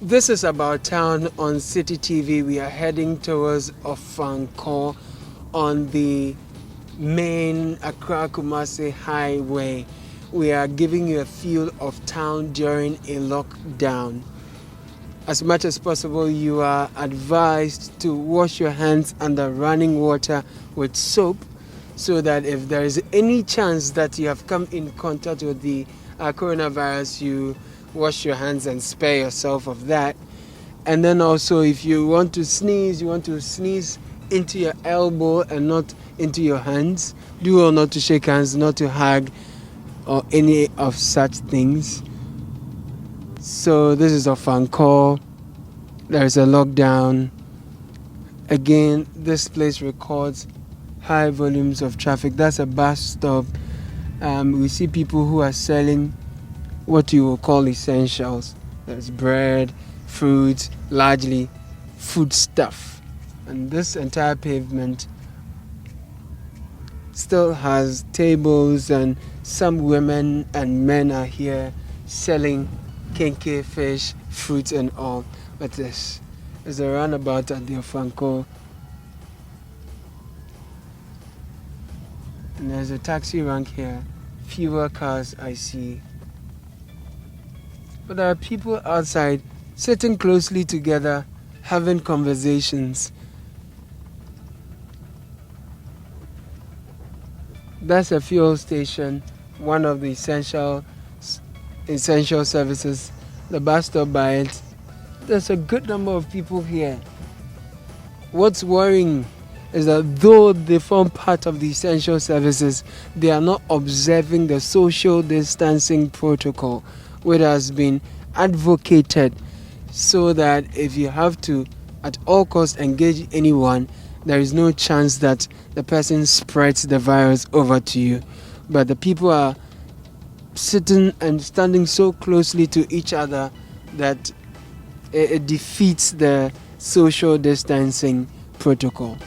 This is About Town on Citi TV. We are heading towards Ofankor on the main Accra Kumasi highway. We are giving you a feel of town during a lockdown. As much as possible, you are advised to wash your hands under running water with soap so that if there is any chance that you have come in contact with the coronavirus, you wash your hands and spare yourself of that. And then also, if you want to sneeze, into your elbow and not into your hands. Do well not to shake hands, not to hug or any of such things. So this is Ofankor. There is a lockdown. Again, this place records high volumes of traffic. That's a bus stop. We see people who are selling what you will call essentials. There's bread, fruits, largely food stuff. And this entire pavement still has tables, and some women and men are here selling kenke fish, fruits and all. But this is a roundabout at the Ofankor. And there's a taxi rank here. Fewer cars I see. But there are people outside sitting closely together, having conversations. That's a fuel station, one of the essential services. The bus stop by it. There's a good number of people here. What's worrying is that though they form part of the essential services, they are not observing the social distancing protocol, which has been advocated, so that if you have to at all costs engage anyone, there is no chance that the person spreads the virus over to you. But the people are sitting and standing so closely to each other that it defeats the social distancing protocol.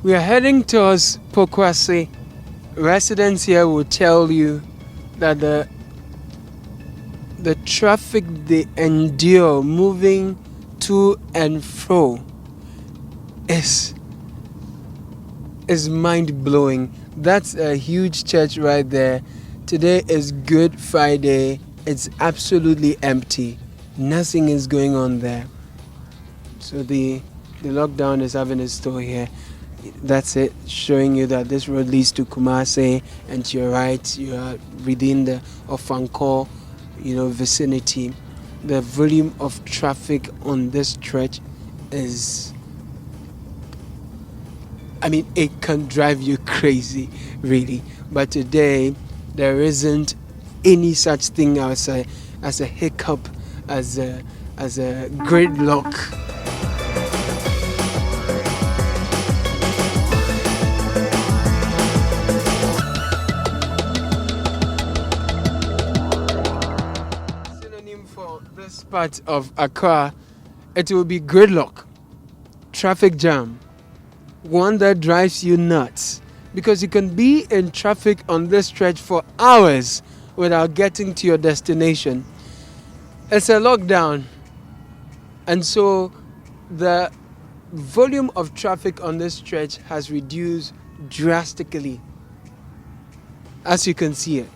We are heading towards Pokwase. Residents here will tell you that the traffic they endure moving to and fro is mind-blowing. That's a huge church right there. Today is Good Friday. It's absolutely empty. Nothing is going on there. So the lockdown is having its toll here. That's it, showing you that this road leads to Kumasi, and to your right, you are within the Ofankor, vicinity. The volume of traffic on this stretch is, it can drive you crazy, really. But today, there isn't any such thing as a hiccup, as a gridlock. This part of Accra, it will be gridlock, traffic jam, one that drives you nuts, because you can be in traffic on this stretch for hours without getting to your destination. It's a lockdown, and so the volume of traffic on this stretch has reduced drastically, as you can see it.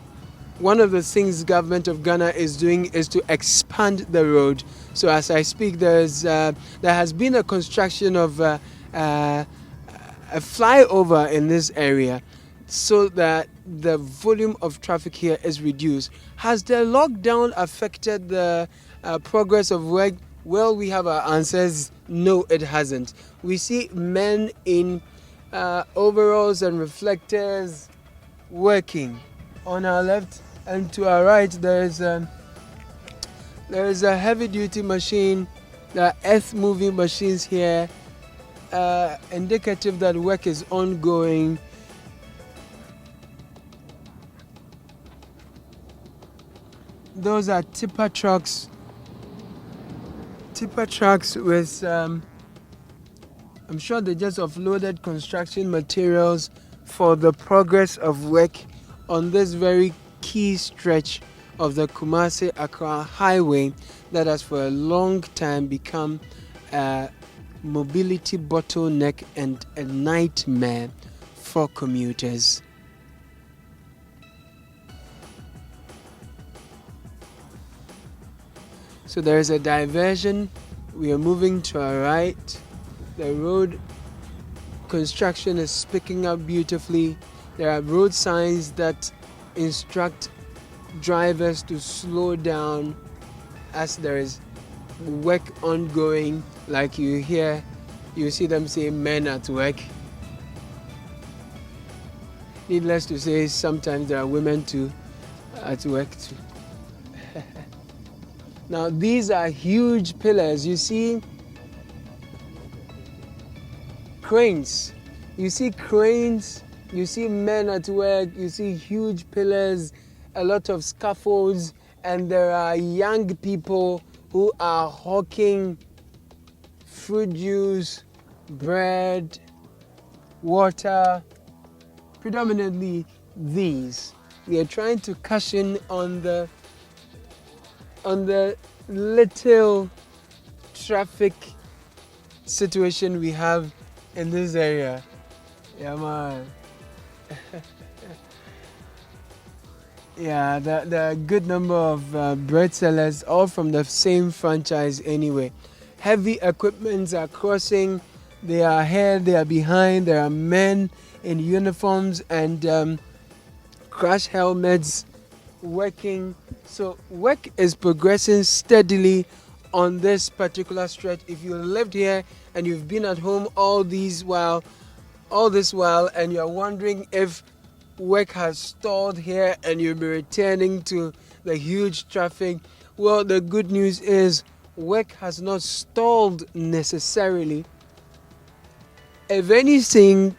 one of the things government of Ghana is doing is to expand the road. So as I speak, there has been a construction of a flyover in this area so that the volume of traffic here is reduced. Has the lockdown affected the progress of work? Well, we have our answers. No, it hasn't. We see men in overalls and reflectors working on our left, and to our right there is a heavy duty machine. There are earth moving machines here, indicative that work is ongoing. Those are tipper trucks with I'm sure they just offloaded construction materials for the progress of work on this very key stretch of the Kumasi-Accra highway that has for a long time become a mobility bottleneck and a nightmare for commuters. So there is a diversion. We are moving to our right. The road construction is picking up beautifully. There are road signs that instruct drivers to slow down as there is work ongoing. Like you see them say men at work. Needless to say, sometimes there are women too at work too. Now these are huge pillars. You see cranes. You see men at work. You see huge pillars, a lot of scaffolds, and there are young people who are hawking fruit juice, bread, water, predominantly these. We are trying to cash in on the little traffic situation we have in this area. Yeah, man. Yeah, there are a good number of bread sellers, all from the same franchise anyway. Heavy equipments are crossing. They are ahead, they are behind. There are men in uniforms and crash helmets working. So work is progressing steadily on this particular stretch. If you lived here and you've been at home all this while and you're wondering if work has stalled here and you'll be returning to the huge traffic, well, the good news is work has not stalled necessarily. If anything,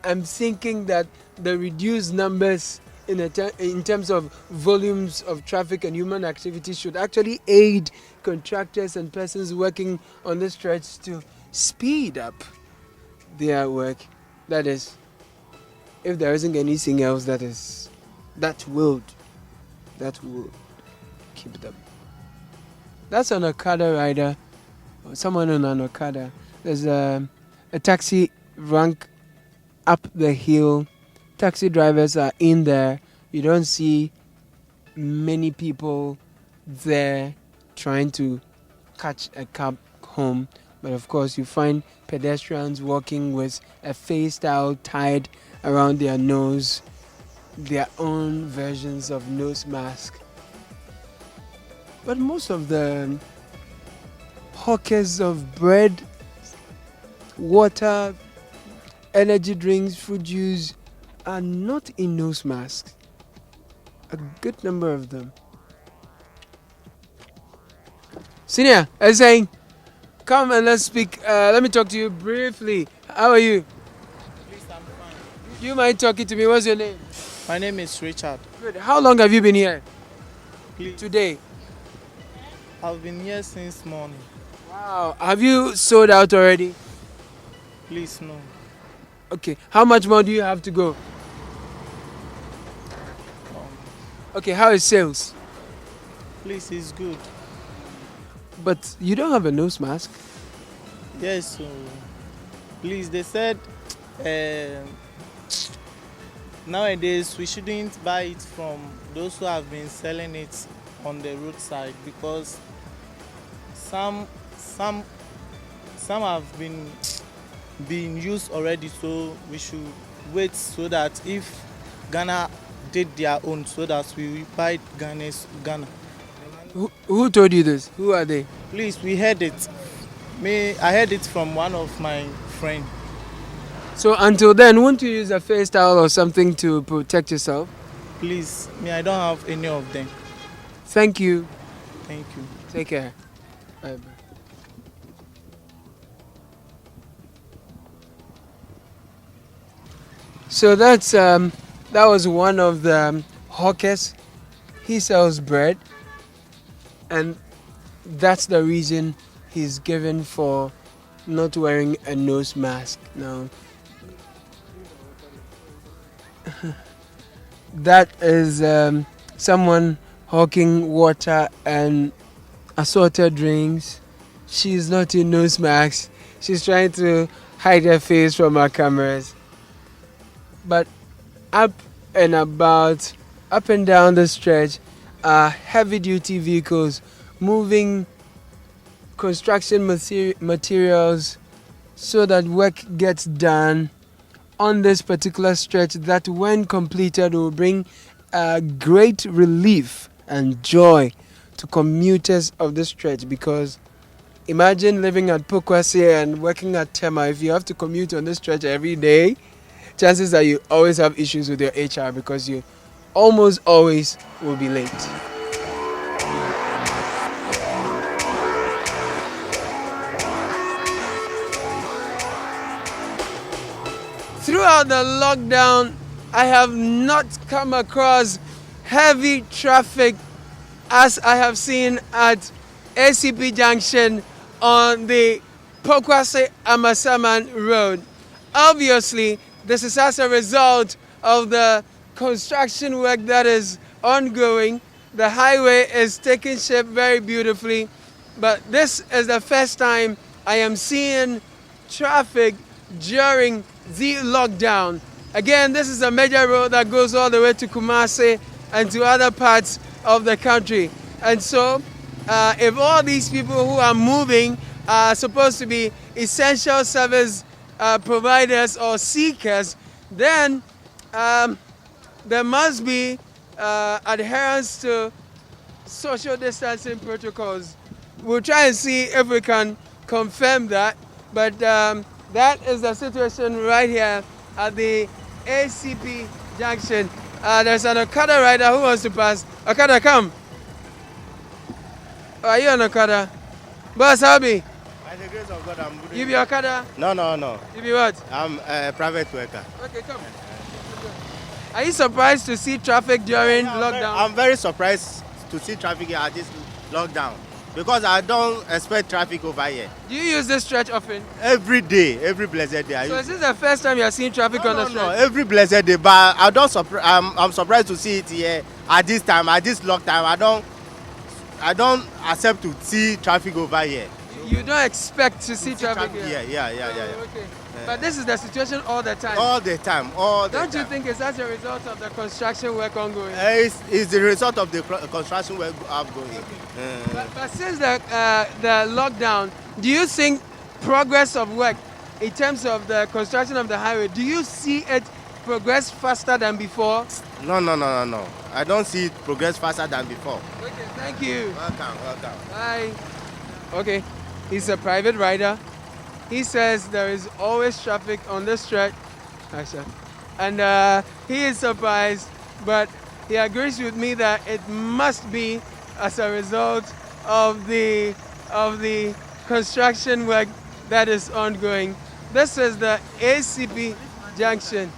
I'm thinking that the reduced numbers in terms of volumes of traffic and human activity should actually aid contractors and persons working on this stretch to speed up their work. That is, if there isn't anything else that will keep them. That's an Okada rider, or someone on an Okada. There's a taxi rank up the hill. Taxi drivers are in there. You don't see many people there trying to catch a cab home. But of course, you find pedestrians walking with a face towel tied around their nose, their own versions of nose mask. But most of the hawkers of bread, water, energy drinks, fruit juice are not in nose masks. A good number of them. Senior, I was saying, come and let's speak. Let me talk to you briefly. How are you? Please, I'm fine. Do you mind talking to me? What's your name? My name is Richard. Good. How long have you been here? Please. Today. I've been here since morning. Wow. Have you sold out already? Please, no. Okay. How much more do you have to go? Okay. How is sales? Please, it's good. But you don't have a nose mask. Yes, so please, they said Nowadays, we shouldn't buy it from those who have been selling it on the roadside because some some some have been used already. So we should wait so that if Ghana did their own, so that we buy Ghana. Who told you this? Who are they? Please, we heard it. I heard it from one of my friends. So until then, won't you use a face towel or something to protect yourself? Please, I don't have any of them. Thank you. Thank you. Take care. Bye. So that was one of the hawkers. He sells bread, and that's the reason he's given for not wearing a nose mask. Now, that is someone hawking water and assorted drinks. She's not in nose mask. She's trying to hide her face from our cameras. But up and down the stretch are heavy duty vehicles moving construction materials so that work gets done on this particular stretch that when completed will bring great relief and joy to commuters of this stretch, because imagine living at Pokwase and working at Tema. If you have to commute on this stretch every day, chances are you always have issues with your HR because you almost always will be late. Throughout the lockdown, I have not come across heavy traffic as I have seen at ACP Junction on the Pokwase Amasaman Road. Obviously, this is as a result of the construction work that is ongoing. The highway is taking shape very beautifully, but this is the first time I am seeing traffic during the lockdown. Again, this is a major road that goes all the way to Kumasi and to other parts of the country. And so, if all these people who are moving are supposed to be essential service providers or seekers, then there must be adherence to social distancing protocols. We'll try and see if we can confirm that, but that is the situation right here at the ACP Junction. There's an Okada rider who wants to pass. Okada, come. Oh, are you on Okada? Boss, how be? By the grace of God, I'm good. You be Okada? No. You be what? I'm a private worker. Okay, come. Are you surprised to see traffic during lockdown? I'm very surprised to see traffic here at this lockdown because I don't expect traffic over here. Do you use this stretch often? Every day, every blessed day. So is this the first time you are seeing traffic on the stretch? No, every blessed day. But I'm surprised to see it here at this time, at this lockdown. I don't accept to see traffic over here. You don't expect to see traffic here? Yeah. Okay. But this is the situation all the time? All the time. Don't you think it's as a result of the construction work ongoing? It's the result of the construction work ongoing. But since the lockdown, do you think progress of work in terms of the construction of the highway, do you see it progress faster than before? No. I don't see it progress faster than before. Okay, thank you. Welcome. Bye. Okay, he's a private rider. He says there is always traffic on this stretch. And he is surprised, but he agrees with me that it must be as a result of the construction work that is ongoing. This is the ACP Junction.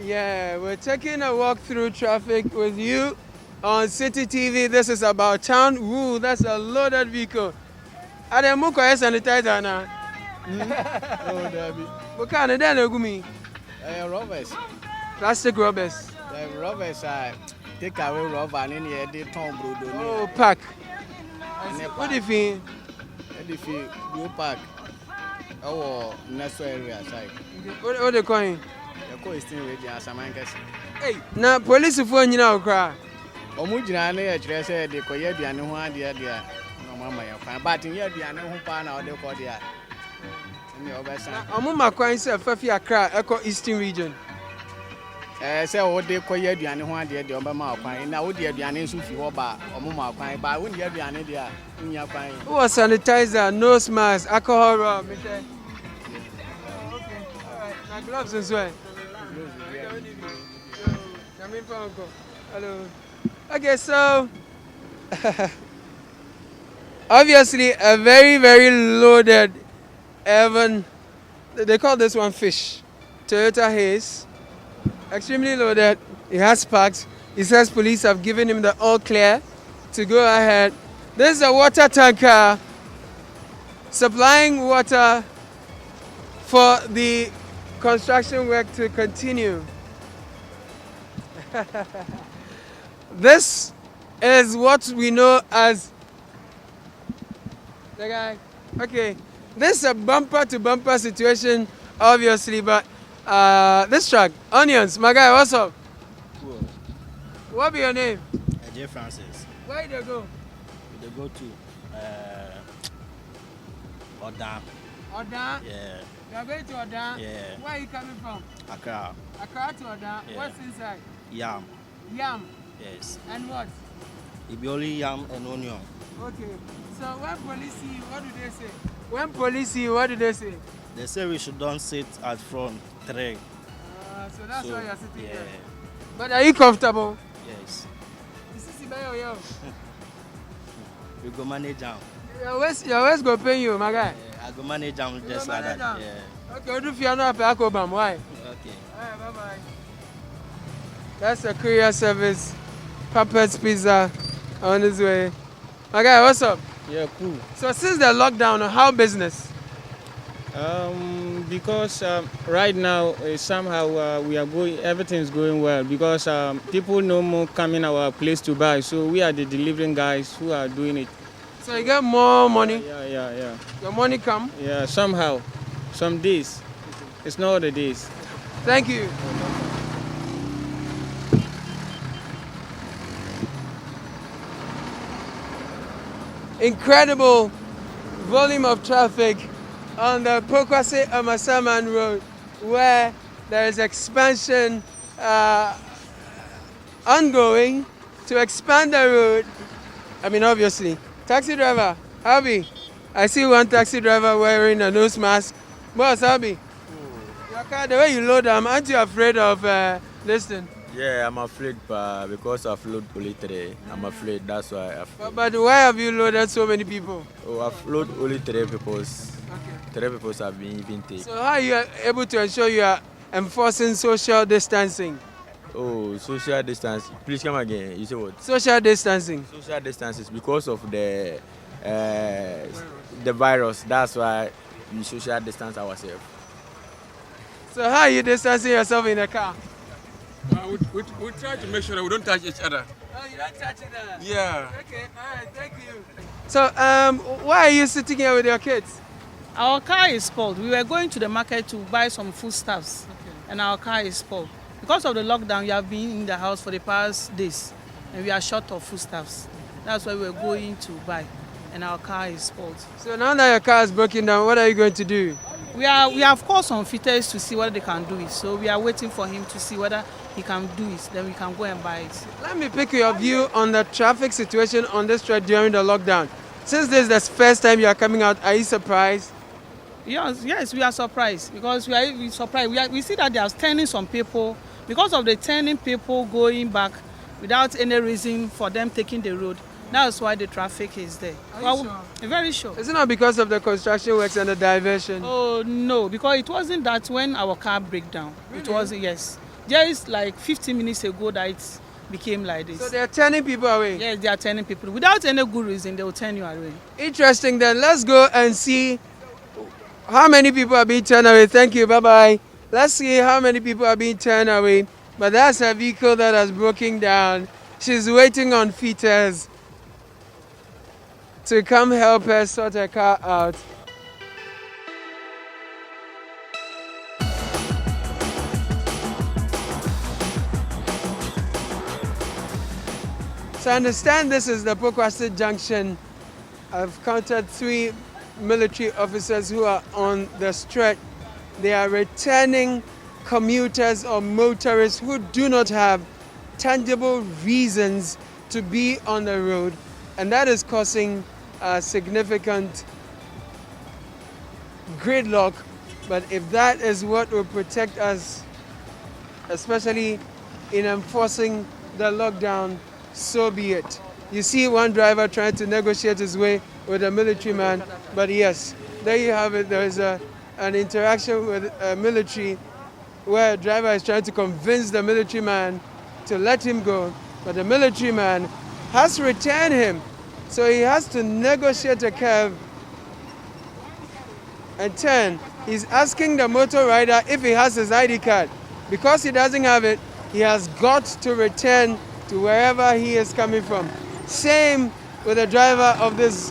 Yeah, we're taking a walk through traffic with you on Citi TV. This is about town. Ooh, that's a loaded vehicle. Are they more sanitizer now? Oh, Debbie. What kind of that gumi? Rubbers. Plastic rubbers. The rubbers are take away rubber and in here they turn blue. Oh, pack. What if he? If you go park, our next area side. What they calling? The call is still ready as a man. Hey, now police phone you know cry. Omujina, I said the Koyedi and one dear. No, mamma, but in here, the animal pan or the Kodia. Amuma crying say Fafi Accra, Echo Eastern region. Say what they Koyedi and one dear, the Obama crying. Now, the Dianis who you about Omuma crying, but when you're the Anidia, in your crying. Who was sanitizer, nose mask, alcohol rub, okay. Alright, my gloves as well. Hello. Okay, so obviously a very loaded Evan. They call this one fish. Toyota Haze. Extremely loaded. He has parked. He says police have given him the all clear to go ahead. This is a water tanker supplying water for the construction work to continue. This is what we know as the guy. Okay, this is a bumper to bumper situation, obviously, but this truck, Onions, my guy, what's up? Cool. What be your name? AJ Francis. Where did they go? They go to Odan. Odan? Yeah. You are going to Odan? Yeah. Where are you coming from? Accra. Accra to Odan. Yeah. What's inside? Yam. Yam. Yes. And what? It be only yam and onion. Okay. So when police see you, what do they say? When police see you, what do they say? They say we should don't sit at front three. So that's why you're sitting yeah. there. But are you comfortable? Yes. You see, you We go manage them. your waist go pay you, my guy. Yeah, I go manage them just like that. Am? Yeah. Okay, what if you are not pay Akobam? Why? Okay. Alright, bye-bye. That's a courier service. Puppets Pizza on his way. My guy, what's up? Yeah, cool. So since the lockdown, how business? Because right now somehow we are going, everything's going well because people no more coming our place to buy. So we are the delivering guys who are doing it. So you get more money? Yeah. Your money come? Yeah, somehow. Some days. It's not all the days. Thank you. Incredible volume of traffic on the Pokwase Amasaman Road, where there is expansion ongoing to expand the road. I mean, obviously. Taxi driver, Abi, I see one taxi driver wearing a nose mask. Boss, Abi, your car, the way you load them, aren't you afraid of this thing? Yeah, I'm afraid because I've loaded only three. I'm afraid, that's why But why have you loaded so many people? Oh, I've loaded only three people. Okay. Three people have been even taken. So how are you able to ensure you are enforcing social distancing? Oh, social distance. Please come again. You say what? Social distancing. Social distance is because of the virus. That's why we social distance ourselves. So how are you distancing yourself in the car? We try to make sure that we don't touch each other. Oh, you don't touch it? Yeah. Okay, all right, thank you. So why are you sitting here with your kids? Our car is spoiled. We were going to the market to buy some foodstuffs, and our car is spoiled. Because of the lockdown, we have been in the house for the past days, and we are short of foodstuffs. That's why we're going to buy, and our car is spoiled. So now that your car is broken down, what are you going to do? We have called some fitters to see whether they can do it. So we are waiting for him to see whether he can do it. Then we can go and buy it. Let me pick your view on the traffic situation on this stretch during the lockdown. Since this is the first time you are coming out, are you surprised? Yes, we are surprised because we surprised. We see that they are turning some people because of the turning people going back without any reason for them taking the road. That's why the traffic is there. Are you sure? Very sure. Is it not because of the construction works and the diversion? Oh no, because it wasn't that when our car break down. Really? It wasn't, yes. Just like 15 minutes ago that it became like this. So they are turning people away? Yes, they are turning people. Without any good reason, they will turn you away. Interesting then. Let's go and see how many people are being turned away. Thank you. Bye-bye. Let's see how many people are being turned away. But that's a vehicle that has broken down. She's waiting on fitters to come help her sort her car out. So I understand this is the Pokwase Junction. I've counted 3 military officers who are on the stretch. They are returning commuters or motorists who do not have tangible reasons to be on the road, and that is causing a significant gridlock. But if that is what will protect us, especially in enforcing the lockdown, so be it. You see one driver trying to negotiate his way with a military man, but yes, there you have it. There is an interaction with a military where a driver is trying to convince the military man to let him go, but the military man has returned him. So he has to negotiate a curve and turn. He's asking the motor rider if he has his ID card. Because he doesn't have it, he has got to return to wherever he is coming from. Same with the driver of this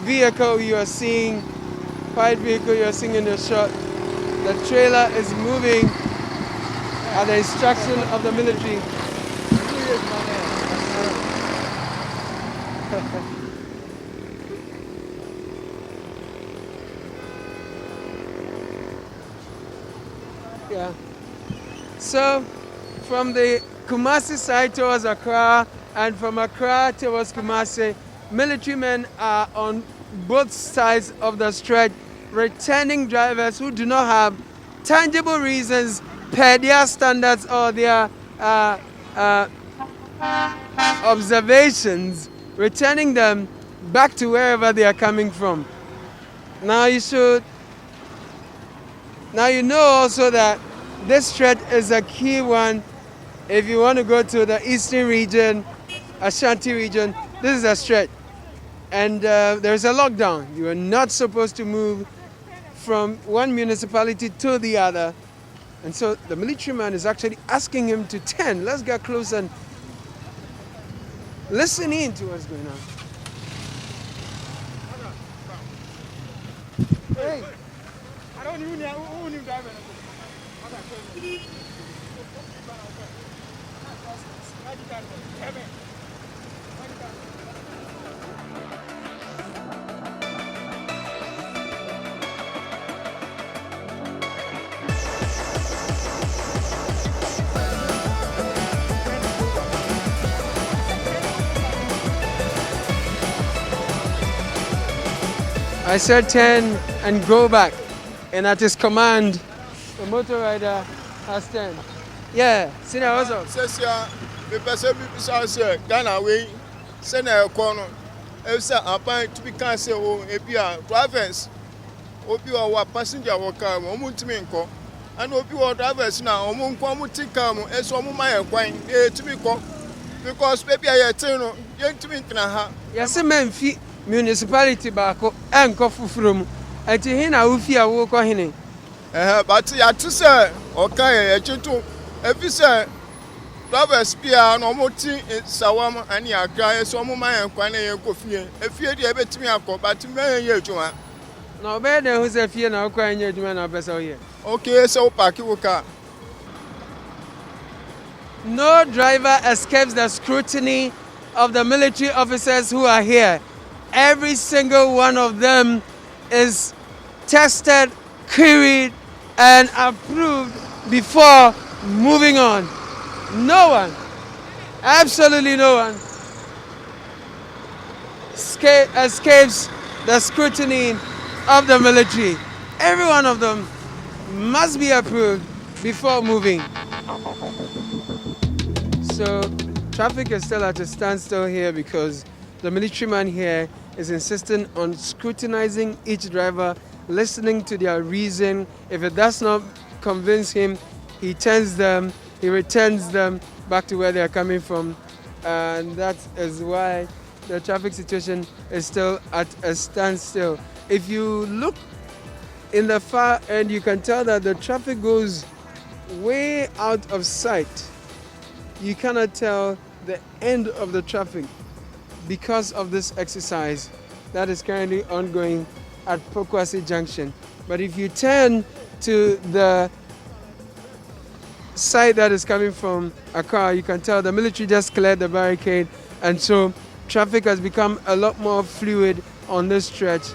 vehicle you are seeing, white vehicle you are seeing in the shot. The trailer is moving at the instruction of the military. Yeah. So from the Kumasi side towards Accra and from Accra towards Kumasi, military men are on both sides of the stretch, returning drivers who do not have tangible reasons per their standards or their observations, returning them back to wherever they are coming from. Now you know also that this stretch is a key one. If you want to go to the eastern region, Ashanti region, this is a stretch. And there's a lockdown. You are not supposed to move from one municipality to the other. And so the military man is actually asking him to turn. Let's get close and listen in to what's going on. Hey. I don't even know who drive it. I said 10 and go back, and at his command, the motor rider has 10. Yeah, Sina, what's up? Sesia, the person say Ghana way, send a corner. If apart to be cancelled, or APR drivers, OPR or passenger or car, or Muntiminko, and OPR drivers now, or Munkwamuticamu, as one my acquaint, to be called because maybe I attend young to me. Yes, a man fee municipality bako and coffee from at Hina Ufia walk on him. But you to say, okay, a gentle, if you say, drivers Pia, no more tea in Sawam and Yaka, so my acquaint and coffee, if you're able to me, but to me, you. No better who's a fear now crying your man of vessel here. Okay, so Paki car. No driver escapes the scrutiny of the military officers who are here. Every single one of them is tested, queried, and approved before moving on. No one, absolutely no one, escapes the scrutiny of the military. Every one of them must be approved before moving. So traffic is still at a standstill here because the military man here is insisting on scrutinizing each driver, listening to their reason. If it does not convince him, he turns them, he returns them back to where they are coming from. And that is why the traffic situation is still at a standstill. If you look in the far end, you can tell that the traffic goes way out of sight. You cannot tell the end of the traffic. because of this exercise that is currently ongoing at Pokwasi Junction. But if you turn to the side that is coming from Accra, you can tell the military just cleared the barricade, and so traffic has become a lot more fluid on this stretch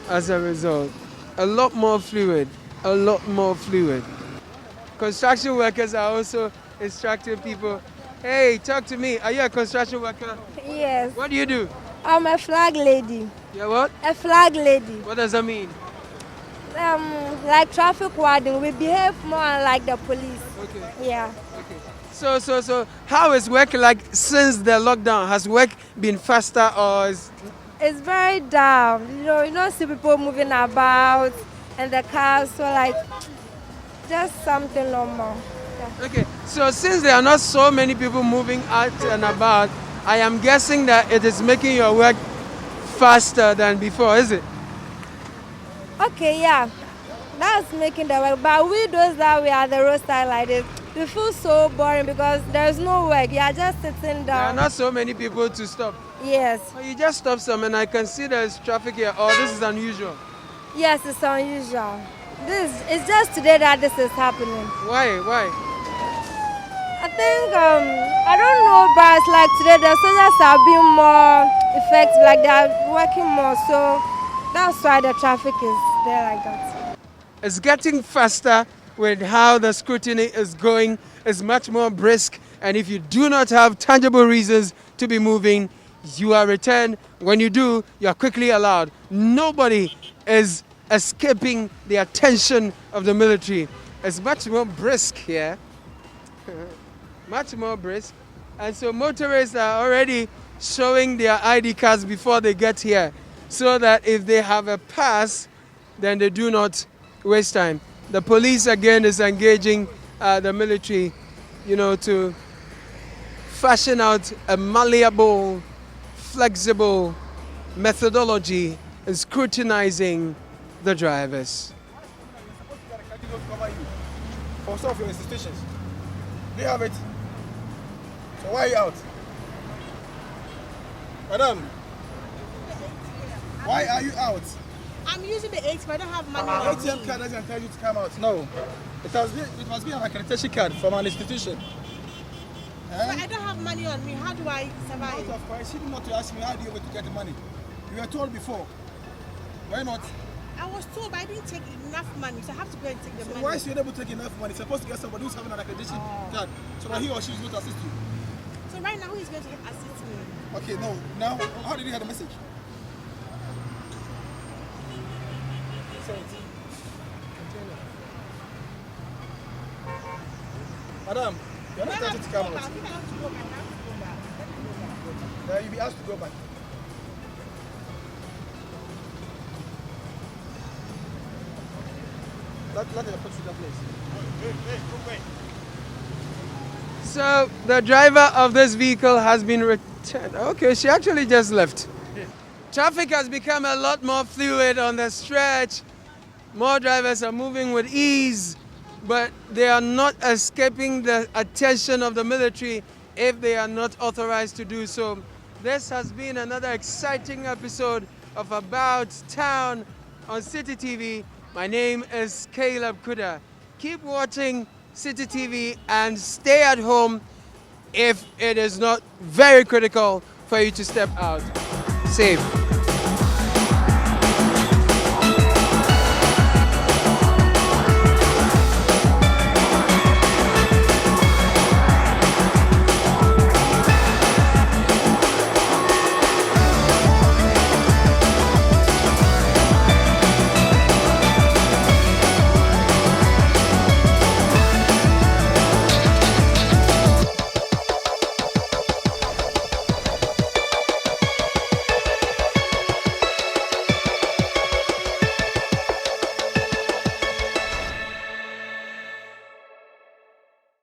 as a result. A lot more fluid. Construction workers are also instructing people, hey, talk to me. Are you a construction worker? Yes. What do you do? I'm a flag lady. You're what? A flag lady. What does that mean? Like traffic warden, we behave more like the police. Okay. Yeah. Okay. So how is work like since the lockdown? Has work been faster or is... It's very down. You don't see people moving about and the cars, so like just something normal. Yeah. Okay. So since there are not so many people moving out and about, I am guessing that it is making your work faster than before, is it? Okay, yeah. That's making the work. But we those that we are the roadside like this, we feel so boring because there's no work. You are just sitting down. There are not so many people to stop. Yes. Oh, you just stop some and I can see there's traffic here. Oh, this is unusual. Yes, it's unusual. It's just today that this is happening. Why? I think, I don't know, but it's like today the soldiers are being more effective, like they are working more, so that's why the traffic is there like that. It's getting faster with how the scrutiny is going. It's much more brisk, and if you do not have tangible reasons to be moving, you are returned. When you do, you are quickly allowed. Nobody is escaping the attention of the military. It's much more brisk here. Much more brisk. And so motorists are already showing their ID cards before they get here, so that if they have a pass, then they do not waste time. The police again is engaging the military, to fashion out a malleable, flexible methodology in scrutinizing the drivers. For some of your institutions, they have it. So why are you out? Madam, why are you out? I'm using the ATM, I don't have money. The ATM card doesn't tell you to come out. No. It must be an accreditation card from an institution. But I don't have money on me. How do I survive? Out of course, you didn't want to ask me how do you able to get the money. You were told before. Why not? I was told, but I didn't take enough money, so I have to go and take the money. Why is you able to take enough money? You're supposed to get somebody who's having an accreditation card, so that he or she is going to assist you. So right now, who is going to assist me? Okay, no. Now, how did you hear the message? Madam, you're not starting to come out. I think I have to go back. Now you'll be asked to go back. Let her put you that place. So the driver of this vehicle has been returned. Okay, she actually just left. Traffic has become a lot more fluid on the stretch. More drivers are moving with ease, but they are not escaping the attention of the military if they are not authorized to do so. This has been another exciting episode of About Town on Citi TV. My name is Caleb Kudah. Keep watching Citi TV and stay at home if it is not very critical for you to step out. Safe.